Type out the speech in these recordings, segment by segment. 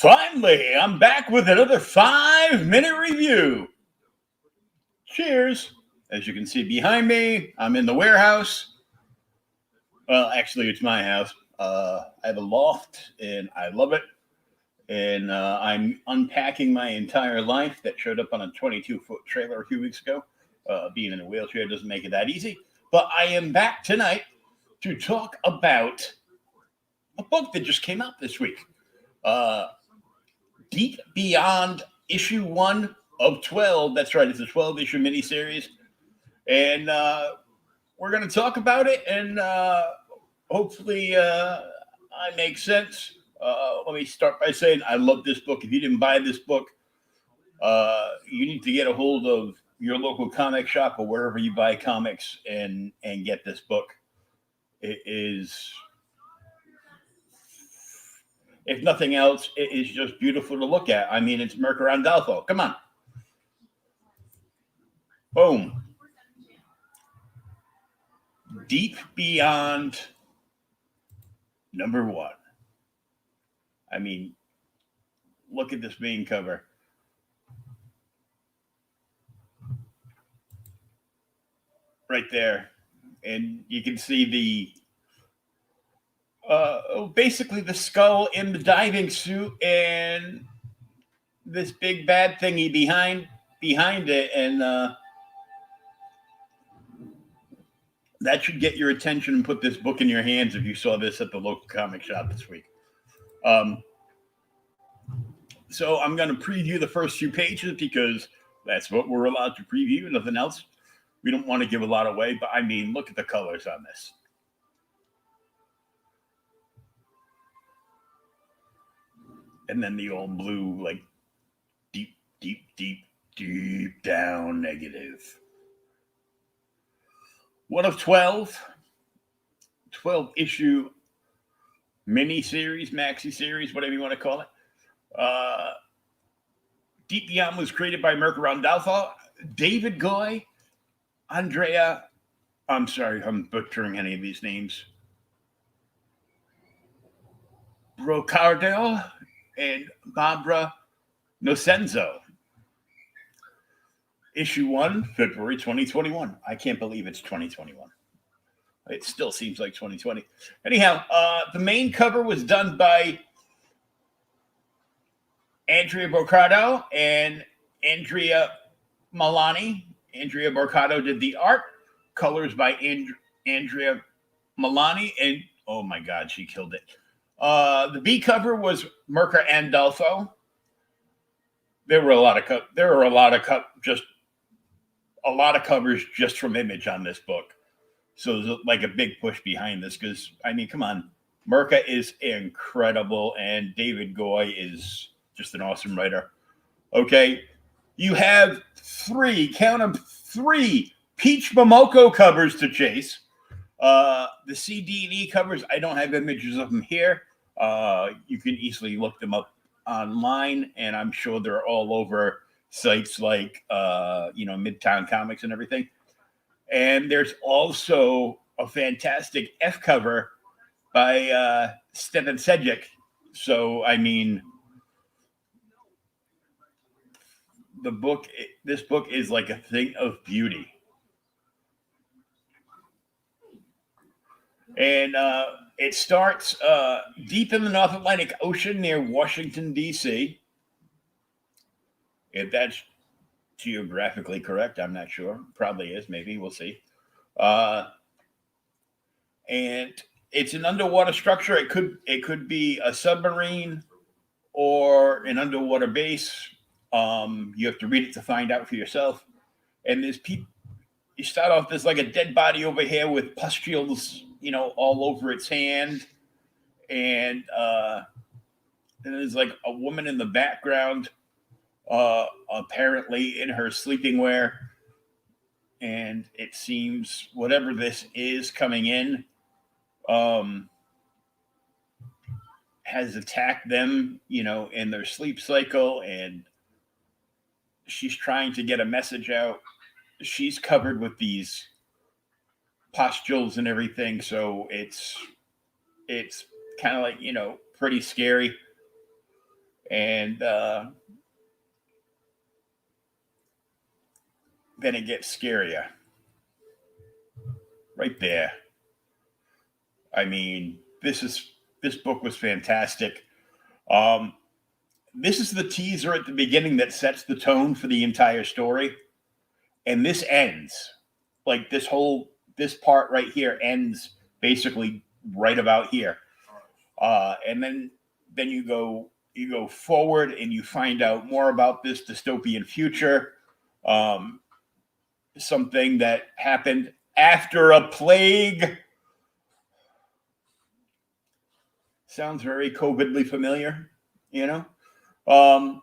Finally, I'm back with another 5-minute review. Cheers. As you can see behind me, I'm in the warehouse. Well, actually, it's my house. I have a loft, and I love it. And I'm unpacking my entire life that showed up on a 22-foot trailer a few weeks ago. Being in a wheelchair doesn't make it that easy. But I am back tonight to talk about a book that just came out this week. Deep Beyond issue 1 of 12. That's right. It's a 12-issue miniseries. And we're going to talk about it. And hopefully I make sense. Let me start by saying I love this book. If you didn't buy this book, you need to get a hold of your local comic shop or wherever you buy comics and get this book. It is... If nothing else, it is just beautiful to look at. I mean, it's Mirka Andolfo. Come on. Boom. Deep Beyond number 1. I mean, look at this main cover. Right there. And you can see the basically the skull in the diving suit and this big bad thingy behind it, and that should get your attention and put this book in your hands if you saw this at the local comic shop this week. So I'm going to preview the first few pages because that's what we're allowed to preview, nothing else. We don't want to give a lot away, but I mean, look at the colors on this. And then the old blue, like deep, deep, deep, deep down negative. 1 of 12 issue mini-series, maxi-series, whatever you want to call it. Deep Beyond was created by Mirka Andolfo, David Goy, Andrea, I'm sorry if I'm butchering any of these names, Brocardo, and Barbara Nocenzo. Issue 1, February 2021. I can't believe it's 2021. It still seems like 2020. Anyhow, the main cover was done by Andrea Brocardo and Andrea Milani. Andrea Brocardo did the art. Colors by Andrea Milani. And, oh my God, she killed it. The B cover was Mirka Andolfo. There were a lot of covers just from Image on this book. So there's like a big push behind this because, I mean, come on. Mirka is incredible, and David Goy is just an awesome writer. Okay, you have 3 Peach Momoko covers to chase. The CD and E covers, I don't have images of them here. You can easily look them up online, and I'm sure they're all over sites like, Midtown Comics and everything. And there's also a fantastic F cover by Stefan Sejic. So, I mean, this book is like a thing of beauty. And it starts deep in the North Atlantic Ocean near Washington, D.C. And that's geographically correct. I'm not sure. Probably is. Maybe we'll see. Uh, and it's an underwater structure. It could be a submarine or an underwater base. You have to read it to find out for yourself. And there's people. You start off, there's like a dead body over here with pustules, all over its hand, and there's like a woman in the background, apparently in her sleeping wear, and it seems whatever this is coming in um, has attacked them, in their sleep cycle, and she's trying to get a message out. She's covered with these pustules and everything, so it's kind of like pretty scary, and then it gets scarier right there. I mean, this book was fantastic. Um, this is the teaser at the beginning that sets the tone for the entire story, and this ends like this part right here ends basically right about here, and then you go forward and you find out more about this dystopian future, um, something that happened after a plague. Sounds very COVIDly familiar, you know. Um,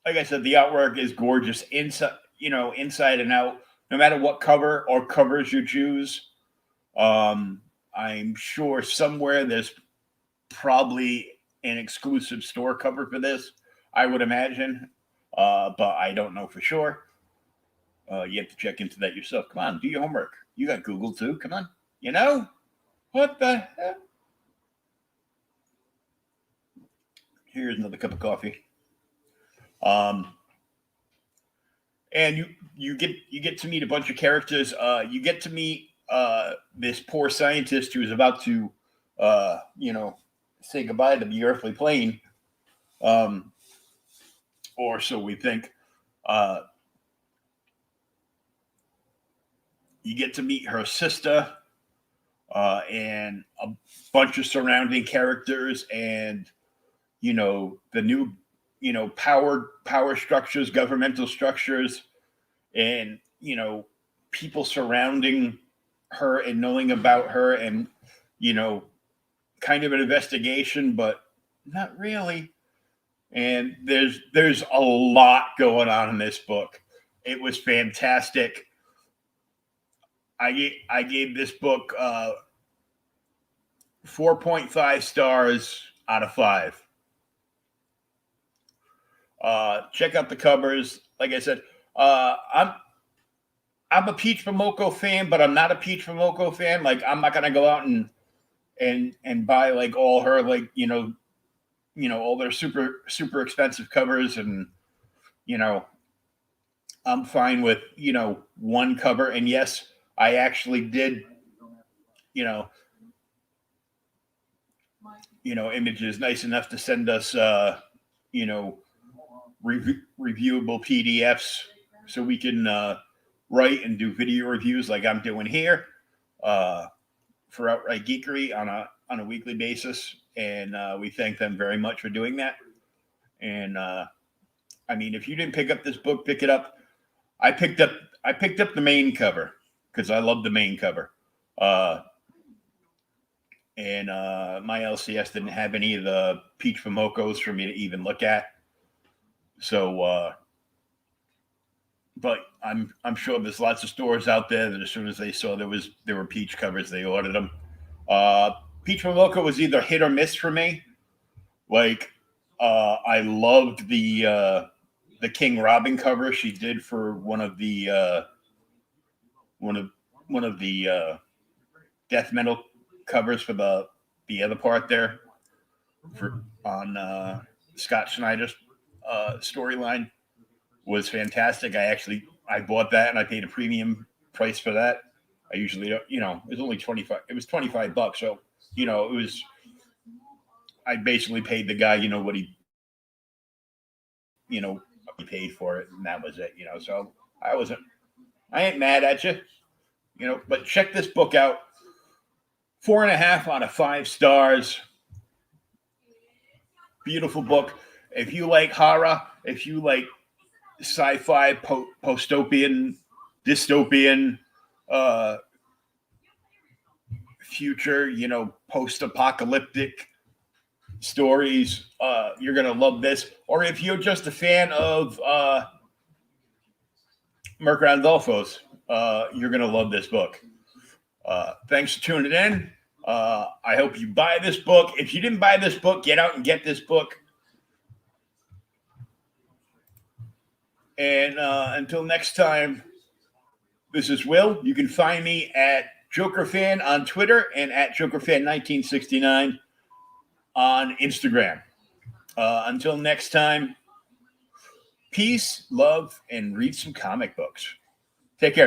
like I said, the artwork is gorgeous inside and out. No matter what cover or covers you choose, I'm sure somewhere there's probably an exclusive store cover for this. I would imagine, but I don't know for sure. You have to check into that yourself. Come on, do your homework. You got Google too. Come on. What the heck? Here's another cup of coffee. And you get to meet a bunch of characters. You get to meet this poor scientist who's about to, say goodbye to the earthly plane, or so we think. You get to meet her sister, and a bunch of surrounding characters, and the new power structures, governmental structures, and people surrounding her and knowing about her, and kind of an investigation, but not really. And there's a lot going on in this book. It was fantastic. I gave this book 4.5 stars out of 5. Check out the covers. Like I said, I'm a Peach Momoko fan, but I'm not a Peach Momoko fan. Like, I'm not gonna go out and buy like all her all their super expensive covers, and I'm fine with one cover. And yes, I actually did Images nice enough to send us reviewable PDFs so we can write and do video reviews like I'm doing here for Outright Geekery on a weekly basis, and we thank them very much for doing that. And I mean, if you didn't pick up this book, pick it up. I picked up the main cover because I love the main cover. And my LCS didn't have any of the Peach Momokos for me to even look at. So, but I'm sure there's lots of stores out there that as soon as they saw there were Peach covers, they ordered them. Peach Momoko was either hit or miss for me. Like, I loved the King Robin cover she did for one of the death metal covers for the other part there on Scott Snyder's storyline was fantastic. I bought that and I paid a premium price for that. I usually don't, it was only 25. It was $25. So, it was, I basically paid the guy, what he, paid for it, and that was it. So I ain't mad at you. But check this book out. 4.5 out of 5 stars. Beautiful book. If you like horror, if you like sci-fi, dystopian, future, post-apocalyptic stories, you're gonna love this. Or if you're just a fan of Mirko Andolfo's, you're gonna love this book. Thanks for tuning in. I hope you buy this book. If you didn't buy this book, get out and get this book. And until next time, this is Will. You can find me at JokerFan on Twitter and at JokerFan1969 on Instagram. Until next time, peace, love, and read some comic books. Take care, man.